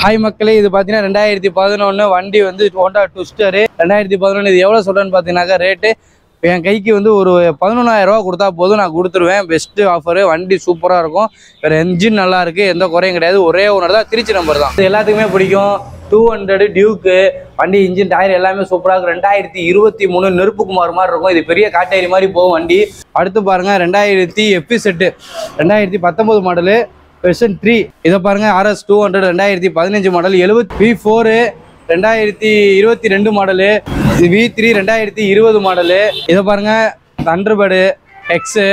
Hi மக்களே, இது பார்த்தீங்கன்னா 2011 வண்டி வந்து ஹோண்டா ட்விஸ்டரு 2011. இது எவ்வளோ சொல்கிறேன்னு பார்த்தீங்கன்னாக்கா ரேட்டு என் கைக்கு வந்து ஒரு 11,000 ரூபா கொடுத்தா போதும், நான் கொடுத்துருவேன். Best offer. வண்டி சூப்பராக இருக்கும். வேறு என்ஜின் நல்லா இருக்குது, எந்த குறையும் கிடையாது. ஒரே ஓனர் தான், திருச்சி நம்பர் தான். இது எல்லாத்துக்குமே பிடிக்கும். 200 டியூக்கு வண்டி, இன்ஜின் டயர் எல்லாமே சூப்பராக இருக்கும். 2023 நெருப்புக்குமார் மாதிரி இருக்கும். இது பெரிய காட்டேரி மாதிரி போகும் வண்டி. அடுத்து பாருங்கள் 2000 எஃபி செட்டு 2019 மாடலு வெர்ஷன் 3. இதை பாருங்க RS 200 2015 model. 70 V4 2022 model. V3 2020 model. இதை பாருங்க தண்டர்பர்டு எக்ஸு.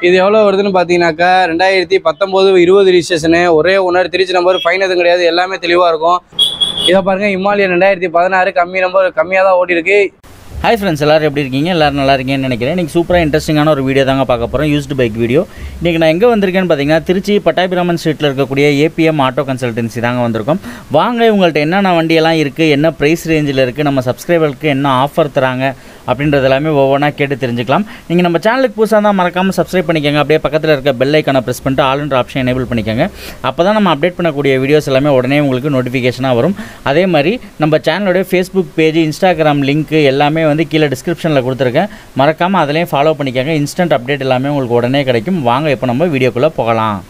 இது எவ்வளோ வருதுன்னு பார்த்தீங்கன்னாக்கா 2019 20 ரிஜிஸ்ட்ரேஷனு. ஒரே ஓனர், திருச்சி நம்பர், ஃபைன் எதுவும் கிடையாது, எல்லாமே தெளிவாக இருக்கும். இதை பாருங்க இமாலயன் 2016 கம்மியாக தான் ஓடி இருக்கு. ஹாய் ஃப்ரெண்ட்ஸ், எல்லோரும் எப்படி இருக்கீங்க? எல்லோரும் நல்லா இருக்கீங்கன்னு நினைக்கிறேன். இன்றைக்கி சூப்பராக இன்ட்ரெஸ்டிங்கான ஒரு வீடியோ தாங்க பார்க்க போகிறோம். Used bike video. இன்றைக்கி நான் எங்கே வந்திருக்கேன்னு பார்த்தீங்கன்னா திருச்சி பட்டாபிராமன் ஸ்ட்ரீட்டில் இருக்கக்கூடிய APM ஆட்டோ கன்சல்டன்சி தாங்க வந்திருக்கோம். வாங்க, இவங்கள்ட்ட என்னென்ன வண்டியெல்லாம் இருக்குது, என்ன ப்ரைஸ் ரேஞ்சில் இருக்குது, நம்ம சப்ஸ்கிரைபருக்கு என்ன ஆஃபர் தராங்க அப்படின்றது எல்லாமே ஒவ்வொன்றா கேட்டு தெரிஞ்சுக்கலாம். நீங்கள் நம்ம சேனலுக்கு புதுசாக தான் மறக்காமல் சப்ஸ்கிரைப் பண்ணிக்கோங்க. அப்படியே பக்கத்தில் இருக்க பெல் ஐக்கானை ப்ரெஸ் பண்ணிட்டு ஆல்ன்ற ஆப்ஷன் எனேபிள் பண்ணிக்கோங்க. அப்போ தான் நம்ம அப்டேட் பண்ணக்கூடிய வீடியோஸ் எல்லாமே உடனே உங்களுக்கு நோட்டிஃபிகேஷனாக வரும். அதே மாதிரி நம்ம சேனலோடைய ஃபேஸ்புக் பேஜ், இன்ஸ்டாகிராம் லிங்க் எல்லாமே வந்து கீழே டிஸ்கிரிப்ஷனில் கொடுத்துருக்கேன். மறக்காமல் அதிலையும் ஃபாலோ பண்ணிக்கோங்க. இன்ஸ்டன்ட் அப்டேட் எல்லாமே உங்களுக்கு உடனே கிடைக்கும். வாங்க இப்போ நம்ம வீடியோக்குள்ளே போகலாம்.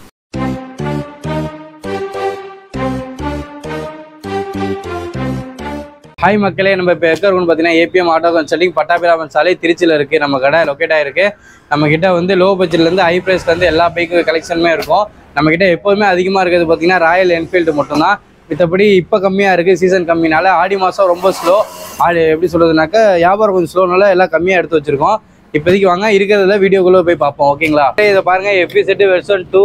ஹாய் மக்களே, நம்ம இப்போ எங்கே இருக்குன்னு பார்த்தீங்கன்னா APM ஆட்டோ கன்சல்டிங் பட்டாபிராமன் சாலை திருச்சியில் இருக்குது. நம்ம கடை லொக்கேட் ஆகிருக்கு. நம்மக்கிட்ட வந்து லோ பட்ஜெட்லேருந்து ஹை ப்ரைஸ்லேருந்து எல்லா பைக்கு கலெக்ஷனுமே இருக்கும். நம்மக்கிட்ட எப்போதுமே அதிகமாக இருக்கிறது பார்த்தீங்கன்னா ராயல் என்ஃபீல்டு மட்டும்தான். மற்றபடி இப்போ கம்மியாக இருக்குது, சீசன் கம்மினால. ஆடி மாதம் ரொம்ப ஸ்லோ. எப்படி சொல்கிறதுனாக்கா வியாபாரம் கொஞ்சம் ஸ்லோனால எல்லாம் கம்மியாக எடுத்து வச்சுருக்கோம். இப்போதைக்கு வாங்க இருக்கிறதுல வீடியோக்குள்ளே போய் பார்ப்போம், ஓகேங்களா? இதை பாருங்கள், எஃபி செட்டு வெர்ஷன் 2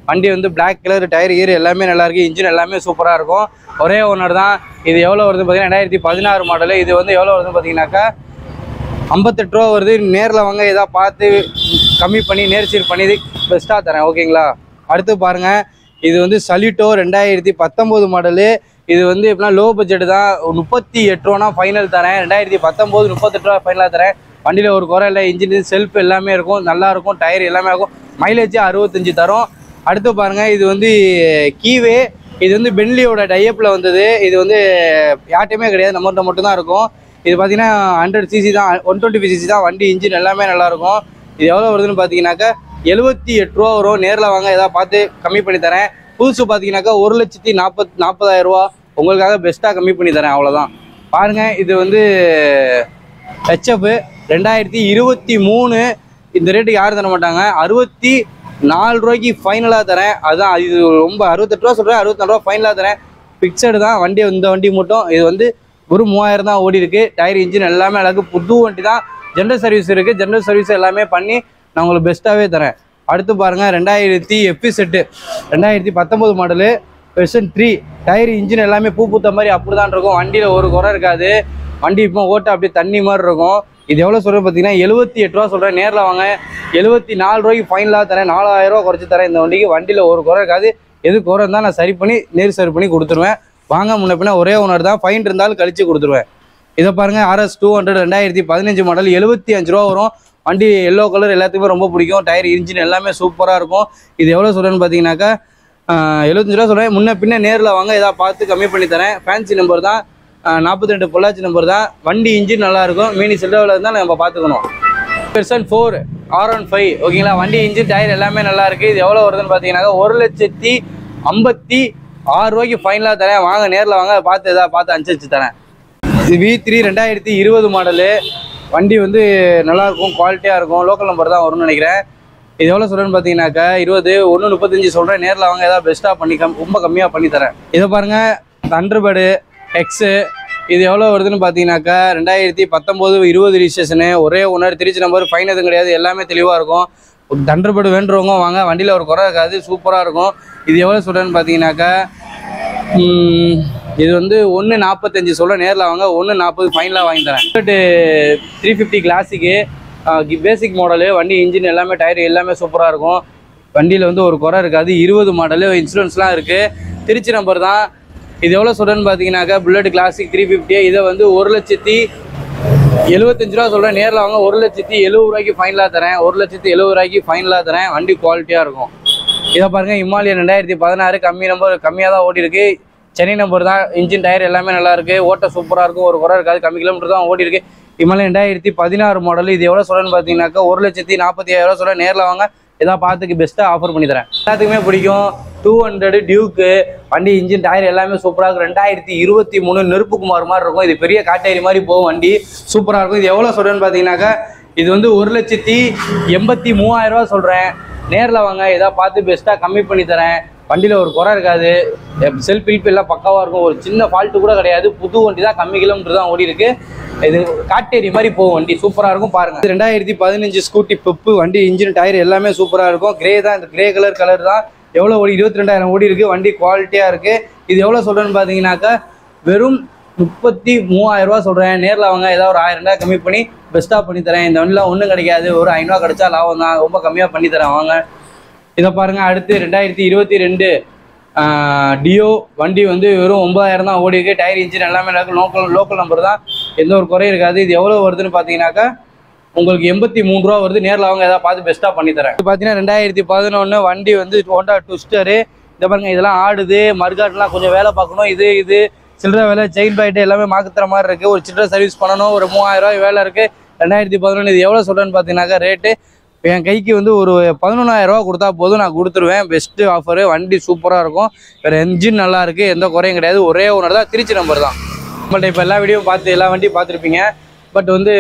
வண்டி வந்து பிளாக் கலர், டயர் கீர் எல்லாமே நல்லாயிருக்கு. இன்ஜின் எல்லாமே சூப்பராக இருக்கும். ஒரே ஓனர் தான். இது எவ்வளோ வருதுன்னு பார்த்தீங்கன்னா 2016 மாடலு. இது வந்து எவ்வளோ வருதுன்னு பார்த்தீங்கன்னாக்கா 58 ரூபா வருது. நேரில் வாங்க, எதாவது பார்த்து கம்மி பண்ணி நேர்ச்சீர் பண்ணி பெஸ்ட்டாக தரேன், ஓகேங்களா? அடுத்து பாருங்கள், இது வந்து சலிட்டோ 2019 மாடலு. இது வந்து எப்படின்னா லோ பட்ஜெட்டு தான். 38 ரூபானா ஃபைனல் தரேன். 2019 38 ரூபா ஃபைனலாக தரேன். வண்டியில் ஒரு குறை இல்லை. இன்ஜின் செல்ஃப் எல்லாமே இருக்கும், நல்லாயிருக்கும். டயர் எல்லாமே இருக்கும். மைலேஜ் 65 தரும். அடுத்து பாருங்கள், இது வந்து கீவே. இது வந்து பென்லியோட டைப்பில் வந்தது. இது வந்து யார்ட்டையுமே கிடையாது, நம்மகிட்ட மட்டும்தான் இருக்கும். இது பார்த்தீங்கன்னா 100cc தான், 125cc தான் வண்டி. இன்ஜின் எல்லாமே நல்லாயிருக்கும். இது எவ்வளோ வருதுன்னு பார்த்தீங்கன்னாக்கா 78 ரூபா வரும். நேரில் வாங்க, எதாவது பார்த்து கம்மி பண்ணி தரேன். புதுசு பார்த்தீங்கன்னாக்கா 1,40,000 ரூபா. உங்களுக்காக பெஸ்ட்டாக கம்மி பண்ணி தரேன், அவ்வளோதான். பாருங்கள், இது வந்து HF 2023. இந்த ரேட்டுக்கு யாரும் தர மாட்டாங்க. 64 ரூபாய்க்கு ஃபைனலாக தரேன். அதுதான் இது ரொம்ப 68 ரூபா சொல்கிறேன், 64 ரூபா ஃபைனலாக தரேன். ஃபிக்ஸடு தான் வண்டி. இந்த வண்டி மட்டும் இது வந்து ஒரு 3000 தான் ஓடி இருக்குது. டயர் இன்ஜின் எல்லாமே அழகு. புது வண்டி தான். ஜென்ரல் சர்வீஸ் இருக்குது. ஜென்ரல் சர்வீஸ் எல்லாமே பண்ணி நான் உங்களுக்கு பெஸ்ட்டாகவே தரேன். அடுத்து பாருங்கள் 2000 எஃபி set 2019 model version 3. Tyre engine எல்லாமே பூ பூத்த மாதிரி அப்படி தான் இருக்கும். வண்டியில் ஒரு குறை இருக்காது. வண்டி இப்போ ஓட்ட அப்படியே தண்ணி மாதிரி இருக்கும். இது எவ்வளோ சொல்கிறேன் பார்த்தீங்கன்னா 78 ரூபா சொல்கிறேன். நேரில் வாங்க, 74 ரூபாய்க்கு ஃபைனலாக தரேன். 4000 ரூபா குறைச்சி தரேன். இந்த வண்டிக்கு வண்டியில் ஒரு குறை இருக்காது. எது குறை இருந்தால் நான் சரி பண்ணி சரி பண்ணி கொடுத்துருவேன். வாங்க, முன்ன பின்னா ஒரே ஓனர் தான். ஃபைன் இருந்தாலும் கழிச்சு கொடுத்துருவேன். இதை பாருங்கள் RS 200 2015 மாடல். 75 ரூபா வரும். வண்டி எல்லோ கலர், எல்லாத்துக்குமே ரொம்ப பிடிக்கும். டயர் இன்ஜின் எல்லாமே சூப்பராக இருக்கும். இது எவ்வளோ சொல்கிறேன்னு பார்த்தீங்கன்னாக்கா 75 ரூபா சொல்கிறேன். முன்ன பின்ன நேரில் வாங்க, எதாவது பார்த்து கம்மி பண்ணி தரேன். ஃபேன்சி நம்பர் தான், 42 பொள்ளாச்சி நம்பர் தான். வண்டி இன்ஜின் நல்லாயிருக்கும். மினி செல்வாவில் இருந்தால் நம்ம பார்த்துக்கணும். வெர்ஷன் 4 R15, ஓகேங்களா? வண்டி இன்ஜின் டயர் எல்லாமே நல்லாயிருக்கு. இது எவ்வளோ வருதுன்னு பார்த்தீங்கன்னாக்கா 1,56,000 ரூபாய்க்கு ஃபைனலாக தரேன். வாங்க, நேரில் வாங்க, பார்த்து எதாவது பார்த்து அனுசரிச்சு தரேன். இது V3 2020 மாடலு. வண்டி வந்து நல்லாயிருக்கும், குவாலிட்டியாக இருக்கும். லோக்கல் நம்பர் தான் வரும்னு நினைக்கிறேன். இது எவ்வளோ சொல்கிறேன்னு பார்த்தீங்கன்னாக்கா 1,35 சொல்கிறேன். நேரில் வாங்க, ஏதாவது பெஸ்ட்டாக பண்ணி ரொம்ப கம்மியாக பண்ணி தரேன். இதை பாருங்கள் தண்டர்பர்டு எக்ஸு. இது எவ்வளோ வருதுன்னு பார்த்தீங்கன்னாக்கா 2019 20 ரிஜிஸ்ட்ரேஷனு. ஒரே ஓனர், திருச்சி நம்பர், ஃபைன் எதுவும் கிடையாது, எல்லாமே தெளிவாக இருக்கும். தண்டர்பர்டு வேண்டுறவங்க வாங்க, வண்டியில் ஒரு குறை இருக்காது, சூப்பராக இருக்கும். இது எவ்வளோ சொல்கிறேன்னு பார்த்தீங்கன்னாக்கா இது வந்து 1,45 சொல்கிறேன். நேரில் வாங்க, 1,40 ஃபைனலாக வாங்கி தரேன். 350 கிளாசிக்கு பேசிக் மாடலு. வண்டி இன்ஜின் எல்லாமே டயர் எல்லாமே சூப்பராக இருக்கும். வண்டியில் வந்து ஒரு குறை இருக்காது. 20 மாடலு. இன்சூரன்ஸ்லாம் இருக்குது. திருச்சி நம்பர் தான். இது எவ்வளோ சொல்கிறேன்னு பார்த்தீங்கன்னாக்கா புல்லட் கிளாசிக் 350. இதை வந்து 1,75 ரூபா சொல்கிறேன். நேரில் வாங்க, 1,70,70 ரூபாய்க்கு ஃபைனலாக தரேன். 1,70,70 ரூபாய்க்கு ஃபைனலாக தரேன். வண்டி குவாலிட்டியாக இருக்கும். இதை பாருங்கள் இமாலயன் 2016 கம்மியாக தான் ஓடி இருக்குது. சென்னை நம்பர் தான். இன்ஜின் டயர் எல்லாமே நல்லா இருக்கு, ஓட்ட சூப்பராக இருக்கும், ஒரு குறை இருக்காது, கம்மி கிலோமீட்டர் தான் ஓடி இருக்கு. Himalayan 2016 model. இது எவ்வளோ சொல்றேன்னு பார்த்தீங்கன்னாக்கா 1,40,000 சொல்ல. நேரில் வாங்க, ஏதாவது பார்த்துக்கு பெஸ்ட்டாக ஆஃபர் பண்ணி தரேன். எல்லாத்துக்குமே பிடிக்கும். 200 டியூக்கு வண்டி, இன்ஜின் டயர் எல்லாமே சூப்பராக இருக்கும். 2023 நெருப்புக்குமார் மாதிரி இருக்கும். இது பெரிய காட்டேரி மாதிரி போகும் வண்டி, சூப்பராக இருக்கும். இது எவ்வளோ சொல்கிறேன்னு பார்த்தீங்கன்னாக்கா இது வந்து 1,83,000 சொல்கிறேன். நேரில் வாங்க, ஏதாவது பார்த்து பெஸ்ட்டாக கம்மி பண்ணி தரேன். வண்டியில் ஒரு குறை இருக்காது, செல்ஃப் ஹெல்ப் எல்லாம் பக்காவாக இருக்கும், ஒரு சின்ன ஃபால்ட்டு கூட கிடையாது. புது வண்டி தான், கம்மி கிலோமீட்டர் தான் ஓடி இருக்கு. இது காட்டேரி மாதிரி போகும் வண்டி, சூப்பராக இருக்கும் பாருங்கள். 2015 ஸ்கூட்டி பெப்பு வண்டி, இன்ஜின் டயர் எல்லாமே சூப்பராக இருக்கும். கிரே தான், இந்த கிரே கலர் தான். எவ்வளோ ஓடி 22,000 ஓடி இருக்குது. வண்டி குவாலிட்டியாக இருக்குது. இது எவ்வளோ சொல்கிறேன்னு பார்த்தீங்கன்னாக்கா வெறும் 33,000 சொல்கிறேன். நேரில் வாங்க, ஏதாவது ஒரு 1000 கம்மி பண்ணி பெஸ்ட்டாக பண்ணி தரேன். இந்த வண்டிலாம் ஒன்றும் கிடைக்காது, ஒரு 500 கிடைச்சா லாபம் தான். ரொம்ப கம்மியாக பண்ணி தரேன் வாங்க. இதை பாருங்கள். அடுத்து 2022 டியோ வண்டி வந்து வெறும் 9,000 தான் ஓடி இருக்கு. டயர் இன்ஜின் எல்லாமே லோக்கல் நம்பர் தான், எந்த ஒரு குறையும் இருக்காது. இது எவ்வளோ வருதுன்னு பார்த்தீங்கன்னாக்கா உங்களுக்கு 83 வருது. நேரில் அவங்க ஏதாவது பார்த்து பெஸ்ட்டாக பண்ணி தரேன். இது பார்த்தீங்கன்னா 2011 வண்டி வந்து ஹோண்டா ட்விஸ்டரு. இதை பாருங்கள், இதெல்லாம் ஆடுது, மறுகாட்டுலாம் கொஞ்சம் வேலை பார்க்கணும். இது சில்லற வேலை, செயின் பாயிட்டு எல்லாமே மாற்றுற மாதிரி இருக்குது. ஒரு சில்லற சர்வீஸ் பண்ணணும், ஒரு 3000 வேலை இருக்குது. 2011 இது எவ்வளோ சொல்கிறேன்னு பார்த்தீங்கன்னாக்கா ரேட்டு என் கைக்கு வந்து ஒரு 11,000 கொடுத்தா போதும், நான் கொடுத்துருவேன். Best offer. வண்டி சூப்பராக இருக்கும், வேறு என்ஜின் நல்லா இருக்குது, எந்த குறையும் கிடையாது. ஒரே ஓனர் தான், திருச்சி நம்பர் தான். நம்மள்ட்ட இப்போ எல்லா வீடியோவும் பார்த்து எல்லா வண்டியும் பார்த்துருப்பீங்க. பட் வந்து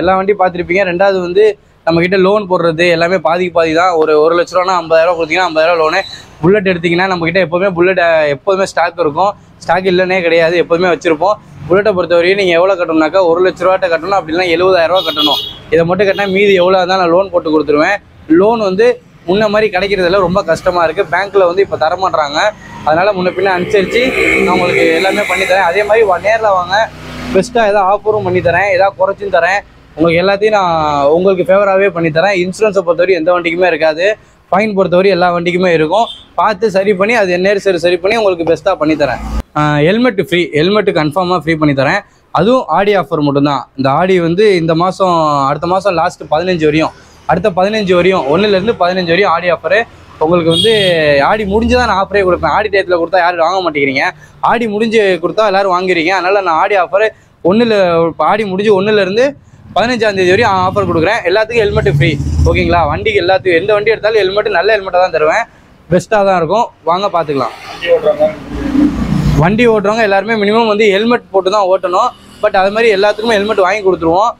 எல்லா வண்டியும் பார்த்துருப்பீங்க. ரெண்டாவது வந்து நம்மக்கிட்ட லோன் போடுறது எல்லாமே பாதி தான். ஒரு 1 லட்ச ரூபானா 50,000 கொடுத்தீங்கன்னா 50,000 லோனு. புல்லட் எடுத்திங்கன்னா நம்மக்கிட்ட எப்போதுமே புல்லட் எப்போதுமே ஸ்டாக் இருக்கும். ஸ்டாக் இல்லைன்னே கிடையாது, எப்போதுமே வச்சுருப்போம். புல்லட்டை பொறுத்தவரையும் நீங்கள் எவ்வளோ கட்டணும்னாக்கா 1 லட்ச ரூபாட்ட கட்டணும், அப்படின்னா 70,000 கட்டணும். இதை மட்டும் கட்டினா மீதி எவ்வளோ இருந்தால் நான் லோன் போட்டு கொடுத்துருவேன். லோன் வந்து முன்ன மாதிரி கிடைக்கிறதுல ரொம்ப கஷ்டமாக இருக்குது. பேங்க்கில் வந்து இப்போ தரமாட்டுறாங்க. அதனால் முன்ன பின்ன அனுசரித்து நான் உங்களுக்கு எல்லாமே பண்ணித்தரேன். அதே மாதிரி நேரில் வாங்க, பெஸ்ட்டாக ஏதாவது ஆஃபரும் பண்ணித்தரேன், ஏதாவது குறைச்சும் தரேன். உங்களுக்கு எல்லாத்தையும் நான் உங்களுக்கு ஃபேவராகவே பண்ணித்தரேன். இன்சூரன்ஸை பொறுத்தவரை எந்த வண்டிக்குமே இருக்காது, ஃபைன் பொறுத்தவரை எல்லா வண்டிக்குமே இருக்கும். பார்த்து சரி பண்ணி அது என்ன சரி பண்ணி உங்களுக்கு பெஸ்ட்டாக பண்ணித்தரேன். ஹெல்மெட்டு ஃப்ரீ, ஹெல்மெட்டு கன்ஃபார்மாக ஃப்ரீ பண்ணித்தரேன். அதுவும் ஆடி ஆஃபர் மட்டும்தான். இந்த ஆடி வந்து இந்த மாதம், அடுத்த மாதம் லாஸ்ட்டு 15 வரையும், அடுத்த 15 வரையும், 1லேருந்து 15 வரையும் ஆடி ஆஃபரு. உங்களுக்கு வந்து ஆடி முடிஞ்சு தான் நான் ஆஃபரே கொடுப்பேன். ஆடி டயத்தில் கொடுத்தா யாரும் வாங்க மாட்டேங்கிறீங்க, ஆடி முடிஞ்சு கொடுத்தா எல்லோரும் வாங்கிறீங்க. அதனால் நான் ஆடி ஆஃபரு ஆடி முடிஞ்சு 1லேருந்து 15ஆம் தேதி வரையும் ஆஃபர் கொடுக்குறேன். எல்லாத்துக்கும் ஹெல்மெட்டு ஃப்ரீ, ஓகேங்களா? வண்டிக்கு எல்லாத்துக்கும் எந்த வண்டி எடுத்தாலும் ஹெல்மெட்டு நல்ல ஹெல்மெட்டாக தான் தருவேன், பெஸ்ட்டாக தான் இருக்கும். வாங்க பார்த்துக்கலாம். வண்டி ஓட்டுறவங்க எல்லாருமே மினிமம் வந்து ஹெல்மெட் போட்டு தான் ஓட்டணும். பட் அது மாதிரி எல்லாத்துக்குமே ஹெல்மெட் வாங்கி கொடுத்துருவோம்.